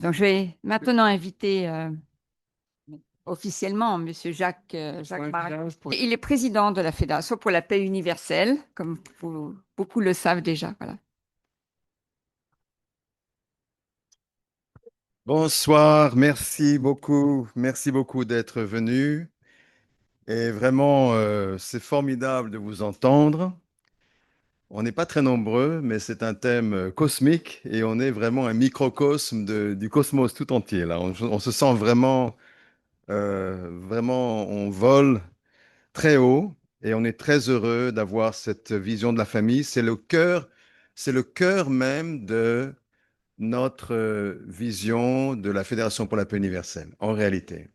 Donc, je vais maintenant inviter officiellement Monsieur Jacques Maragall. Il est président de la Fédération pour la paix universelle, comme beaucoup le savent déjà. Voilà. Bonsoir, merci beaucoup d'être venu. Et vraiment, c'est formidable de vous entendre. On n'est pas très nombreux, mais c'est un thème cosmique et on est vraiment un microcosme du cosmos tout entier. Là, on se sent vraiment, on vole très haut et on est très heureux d'avoir cette vision de la famille. C'est le cœur même de notre vision de la Fédération pour la paix universelle, en réalité.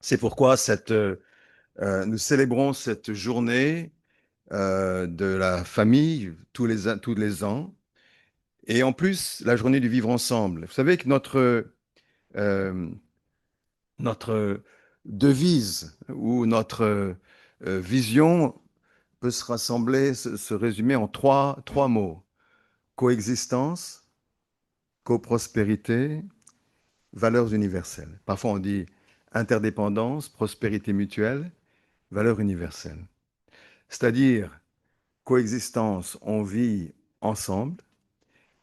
C'est pourquoi nous célébrons cette journée de la famille tous les ans. Et en plus, la journée du vivre ensemble. Vous savez que euh, notre devise ou notre vision peut se rassembler, se résumer en trois mots. Coexistence, coprospérité, valeurs universelles. Parfois on dit interdépendance, prospérité mutuelle, valeurs universelles. C'est-à-dire coexistence, on vit ensemble,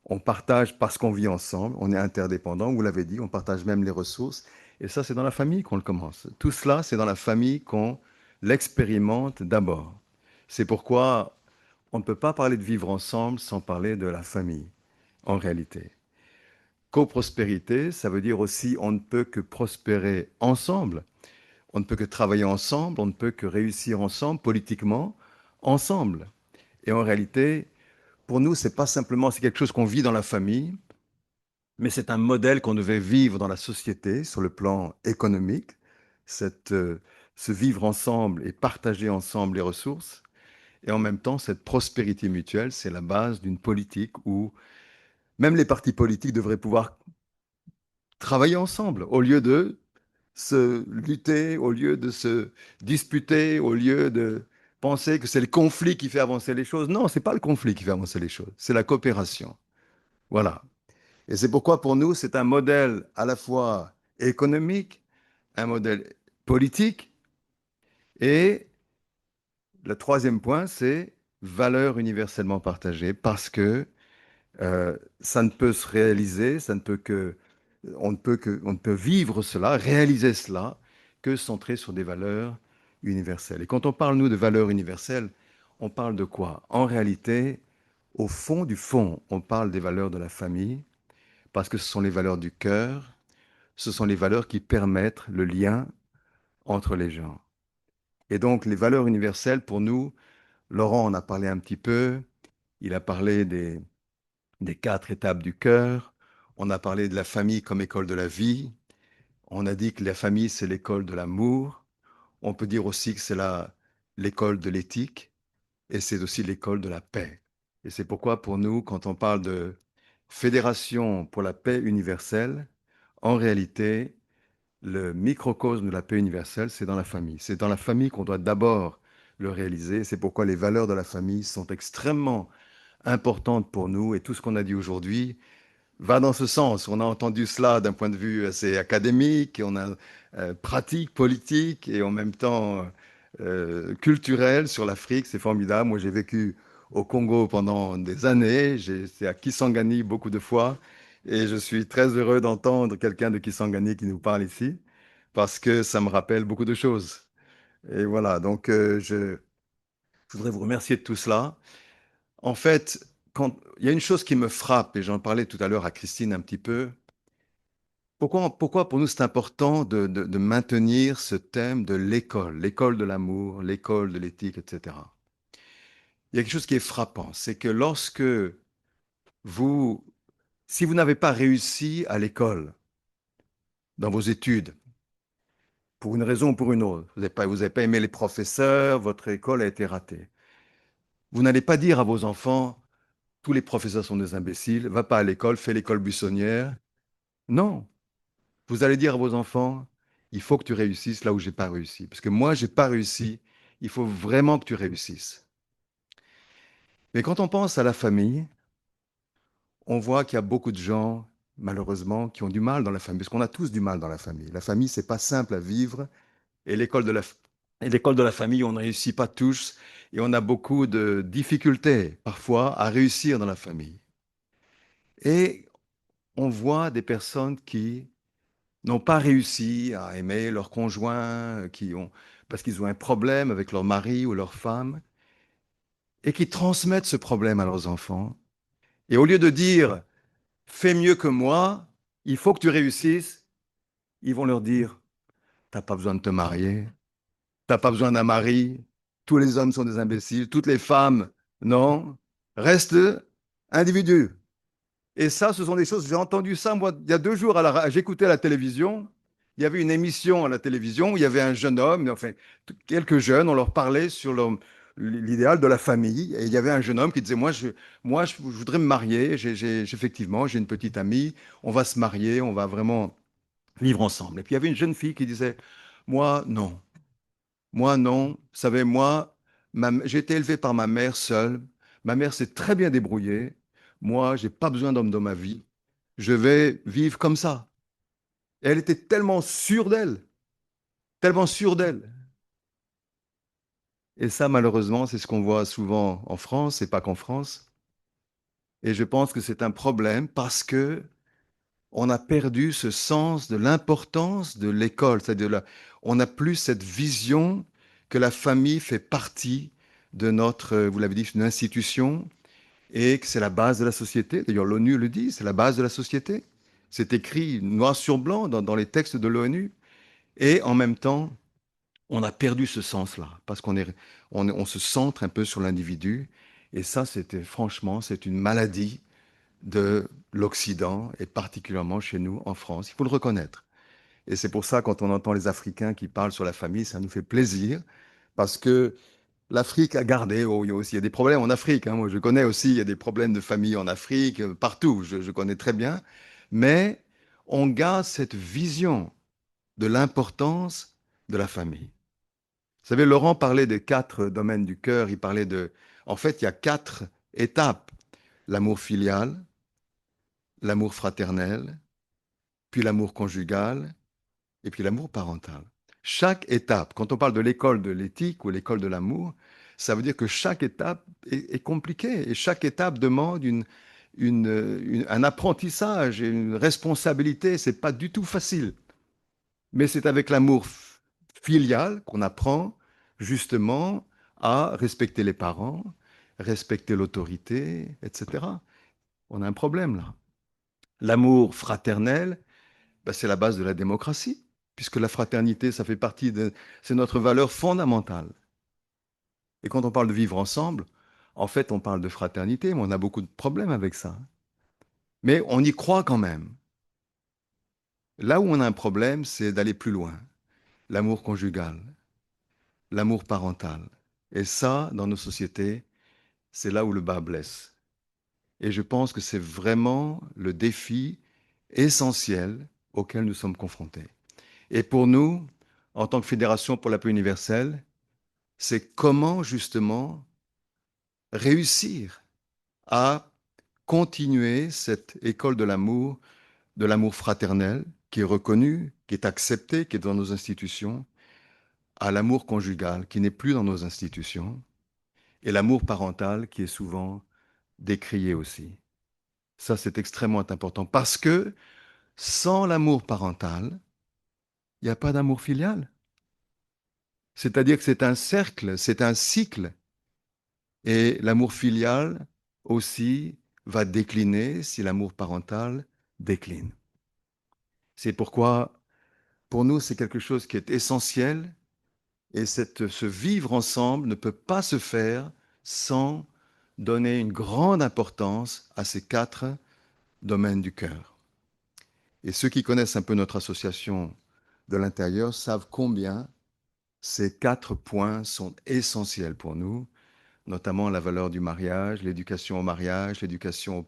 on partage parce qu'on vit ensemble, on est interdépendants, vous l'avez dit, on partage même les ressources. Et ça, c'est dans la famille qu'on le commence. Tout cela, c'est dans la famille qu'on l'expérimente d'abord. C'est pourquoi on ne peut pas parler de vivre ensemble sans parler de la famille, en réalité. Coprospérité, ça veut dire aussi on ne peut que prospérer ensemble, on ne peut que travailler ensemble, on ne peut que réussir ensemble, politiquement, ensemble. Et en réalité, pour nous, c'est pas simplement, c'est quelque chose qu'on vit dans la famille, mais c'est un modèle qu'on devait vivre dans la société sur le plan économique, cette, euh, se vivre ensemble et partager ensemble les ressources. Et en même temps, cette prospérité mutuelle, c'est la base d'une politique où même les partis politiques devraient pouvoir travailler ensemble au lieu de se lutter, au lieu de se disputer, au lieu de penser que c'est le conflit qui fait avancer les choses. Non, c'est pas le conflit qui fait avancer les choses, c'est la coopération. Voilà. Et c'est pourquoi pour nous, c'est un modèle à la fois économique, un modèle politique, et le troisième point, c'est valeur universellement partagée, parce que ça ne peut se réaliser, on ne peut vivre cela, réaliser cela, que centré sur des valeurs universelles. Et quand on parle, nous, de valeurs universelles, on parle de quoi? En réalité, au fond du fond, on parle des valeurs de la famille, parce que ce sont les valeurs du cœur, ce sont les valeurs qui permettent le lien entre les gens. Et donc, les valeurs universelles, pour nous, Laurent en a parlé un petit peu, il a parlé des quatre étapes du cœur, on a parlé de la famille comme école de la vie, on a dit que la famille, c'est l'école de l'amour, on peut dire aussi que c'est l'école de l'éthique, et c'est aussi l'école de la paix. Et c'est pourquoi pour nous, quand on parle de fédération pour la paix universelle, en réalité, le microcosme de la paix universelle, c'est dans la famille. C'est dans la famille qu'on doit d'abord le réaliser. C'est pourquoi les valeurs de la famille sont extrêmement importantes pour nous. Et tout ce qu'on a dit aujourd'hui va dans ce sens. On a entendu cela d'un point de vue assez académique, et on a pratique, politique et en même temps culturel sur l'Afrique. C'est formidable. Moi, j'ai vécu au Congo pendant des années. J'ai été à Kisangani beaucoup de fois. Et je suis très heureux d'entendre quelqu'un de Kisangani qui nous parle ici, parce que ça me rappelle beaucoup de choses. Et voilà, donc je voudrais vous remercier de tout cela. En fait, il y a une chose qui me frappe, et j'en parlais tout à l'heure à Christine un petit peu. Pourquoi pour nous c'est important de maintenir ce thème de l'école, l'école de l'amour, l'école de l'éthique, etc. Il y a quelque chose qui est frappant, c'est que vous, si vous n'avez pas réussi à l'école, dans vos études, pour une raison ou pour une autre, vous avez pas aimé les professeurs, votre école a été ratée, vous n'allez pas dire à vos enfants, tous les professeurs sont des imbéciles, va pas à l'école, fais l'école buissonnière. Non, vous allez dire à vos enfants, il faut que tu réussisses là où j'ai pas réussi. Parce que moi, j'ai pas réussi. Il faut vraiment que tu réussisses. Mais quand on pense à la famille, on voit qu'il y a beaucoup de gens, malheureusement, qui ont du mal dans la famille, parce qu'on a tous du mal dans la famille. La famille, c'est pas simple à vivre, et l'école de la famille, on ne réussit pas tous, et on a beaucoup de difficultés, parfois, à réussir dans la famille. Et on voit des personnes qui n'ont pas réussi à aimer leur conjoint, parce qu'ils ont un problème avec leur mari ou leur femme, et qui transmettent ce problème à leurs enfants. Et au lieu de dire, fais mieux que moi, il faut que tu réussisses, ils vont leur dire, t'as pas besoin de te marier, t'as pas besoin d'un mari, tous les hommes sont des imbéciles, toutes les femmes, non, reste individu. Et ça, ce sont des choses, j'ai entendu ça, moi, il y a 2 jours, j'écoutais à la télévision, il y avait une émission à la télévision où il y avait un jeune homme, enfin, quelques jeunes, on leur parlait sur l'idéal de la famille, et il y avait un jeune homme qui disait, moi, je voudrais me marier, effectivement, j'ai une petite amie, on va se marier, on va vraiment vivre ensemble. Et puis il y avait une jeune fille qui disait, moi, non. Moi, non. Vous savez, moi, j'ai été élevé par ma mère seule. Ma mère s'est très bien débrouillée. Moi, j'ai pas besoin d'homme dans ma vie. Je vais vivre comme ça. Et elle était tellement sûre d'elle, tellement sûre d'elle. Et ça, malheureusement, c'est ce qu'on voit souvent en France, et pas qu'en France. Et je pense que c'est un problème parce que on a perdu ce sens de l'importance de l'école. On n'a plus cette vision que la famille fait partie de notre, vous l'avez dit, une institution et que c'est la base de la société. D'ailleurs, l'ONU le dit, c'est la base de la société. C'est écrit noir sur blanc dans les textes de l'ONU. Et en même temps, on a perdu ce sens-là parce on se centre un peu sur l'individu. Et ça, franchement, c'est une maladie de l'Occident et particulièrement chez nous en France. Il faut le reconnaître. Et c'est pour ça, quand on entend les Africains qui parlent sur la famille, ça nous fait plaisir parce que l'Afrique a gardé, oh, il y a des problèmes en Afrique, hein. Moi, je connais aussi, il y a des problèmes de famille en Afrique, partout, je connais très bien. Mais on garde cette vision de l'importance de la famille. Vous savez, Laurent parlait des 4 domaines du cœur. Il parlait en fait, il y a 4 étapes. L'amour filial, l'amour fraternel, puis l'amour conjugal, et puis l'amour parental. Chaque étape, quand on parle de l'école de l'éthique ou l'école de l'amour, ça veut dire que chaque étape est compliquée et chaque étape demande un apprentissage et une responsabilité. C'est pas du tout facile. Mais c'est avec l'amour filial qu'on apprend justement à respecter les parents, respecter l'autorité, etc. On a un problème là. L'amour fraternel, ben, c'est la base de la démocratie, puisque la fraternité, ça fait c'est notre valeur fondamentale. Et quand on parle de vivre ensemble, en fait, on parle de fraternité, mais on a beaucoup de problèmes avec ça. Mais on y croit quand même. Là où on a un problème, c'est d'aller plus loin. L'amour conjugal, l'amour parental. Et ça, dans nos sociétés, c'est là où le bas blesse. Et je pense que c'est vraiment le défi essentiel auquel nous sommes confrontés. Et pour nous, en tant que Fédération pour la paix universelle, c'est comment justement réussir à continuer cette école de l'amour fraternel qui est reconnu, qui est accepté, qui est dans nos institutions, à l'amour conjugal qui n'est plus dans nos institutions, et l'amour parental qui est souvent décrié aussi. Ça, c'est extrêmement important parce que sans l'amour parental, il n'y a pas d'amour filial. C'est-à-dire que c'est un cercle, c'est un cycle. Et l'amour filial aussi va décliner si l'amour parental décline. C'est pourquoi, pour nous, c'est quelque chose qui est essentiel et ce vivre ensemble ne peut pas se faire sans donner une grande importance à ces 4 domaines du cœur. Et ceux qui connaissent un peu notre association de l'intérieur savent combien ces 4 points sont essentiels pour nous, notamment la valeur du mariage, l'éducation au mariage, l'éducation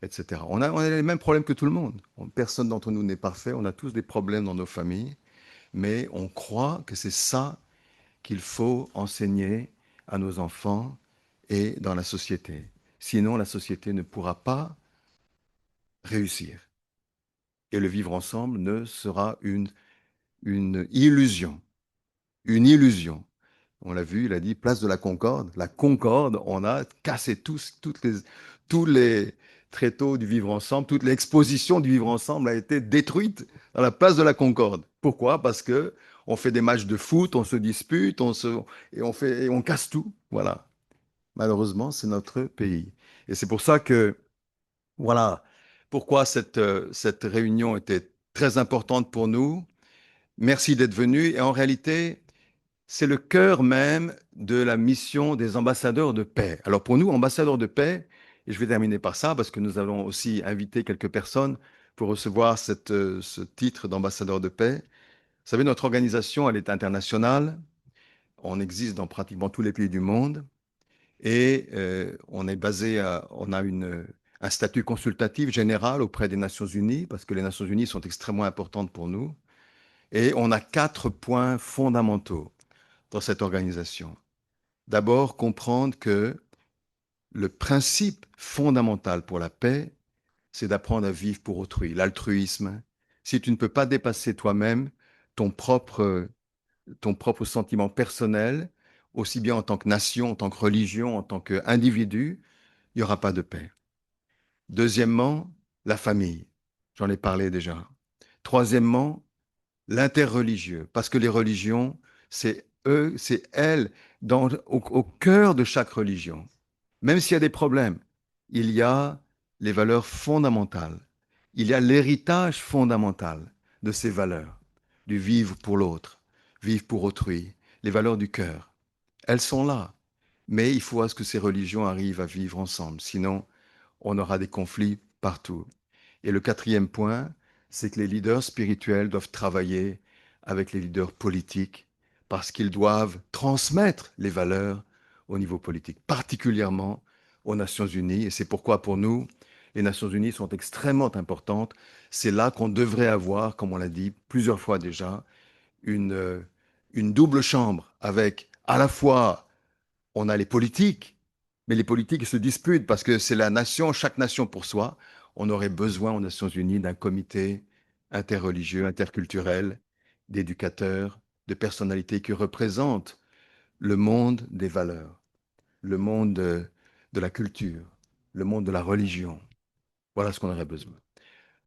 etc. On a les mêmes problèmes que tout le monde. Personne d'entre nous n'est parfait, on a tous des problèmes dans nos familles, mais on croit que c'est ça qu'il faut enseigner à nos enfants et dans la société. Sinon, la société ne pourra pas réussir. et le vivre ensemble ne sera une illusion. Une illusion. On l'a vu, il a dit place de la Concorde. La Concorde, on a cassé tous les tréteaux du vivre ensemble, toute l'exposition du vivre ensemble a été détruite dans la place de la Concorde. Pourquoi? Parce que on fait des matchs de foot, on se dispute, et on casse tout. Voilà. Malheureusement, c'est notre pays. Et c'est pour ça que, voilà, pourquoi cette réunion était très importante pour nous. Merci d'être venu. Et en réalité, c'est le cœur même de la mission des ambassadeurs de paix. Alors pour nous, ambassadeurs de paix, et je vais terminer par ça, parce que nous allons aussi invité quelques personnes pour recevoir ce titre d'ambassadeur de paix. Vous savez, notre organisation, elle est internationale. On existe dans pratiquement tous les pays du monde. Et on est on a un statut consultatif général auprès des Nations Unies, parce que les Nations Unies sont extrêmement importantes pour nous. Et on a 4 points fondamentaux dans cette organisation. D'abord, comprendre que le principe fondamental pour la paix, c'est d'apprendre à vivre pour autrui, l'altruisme. Si tu ne peux pas dépasser toi-même ton propre, ton propre sentiment personnel, aussi bien en tant que nation, en tant que religion, en tant qu'individu, il n'y aura pas de paix. Deuxièmement, la famille. J'en ai parlé déjà. Troisièmement, l'interreligieux, parce que les religions, c'est eux, c'est elles, au cœur de chaque religion. Même s'il y a des problèmes, il y a les valeurs fondamentales. Il y a l'héritage fondamental de ces valeurs, du vivre pour l'autre, vivre pour autrui, les valeurs du cœur. Elles sont là, mais il faut à ce que ces religions arrivent à vivre ensemble, sinon on aura des conflits partout. Et le quatrième point, c'est que les leaders spirituels doivent travailler avec les leaders politiques parce qu'ils doivent transmettre les valeurs au niveau politique, particulièrement aux Nations Unies. Et c'est pourquoi pour nous, les Nations Unies sont extrêmement importantes. C'est là qu'on devrait avoir, comme on l'a dit plusieurs fois déjà, une double chambre avec à la fois on a les politiques, mais les politiques se disputent parce que c'est la nation, chaque nation pour soi. On aurait besoin aux Nations Unies d'un comité interreligieux, interculturel, d'éducateurs, de personnalités qui représentent le monde des valeurs, le monde de la culture, le monde de la religion. Voilà ce qu'on aurait besoin.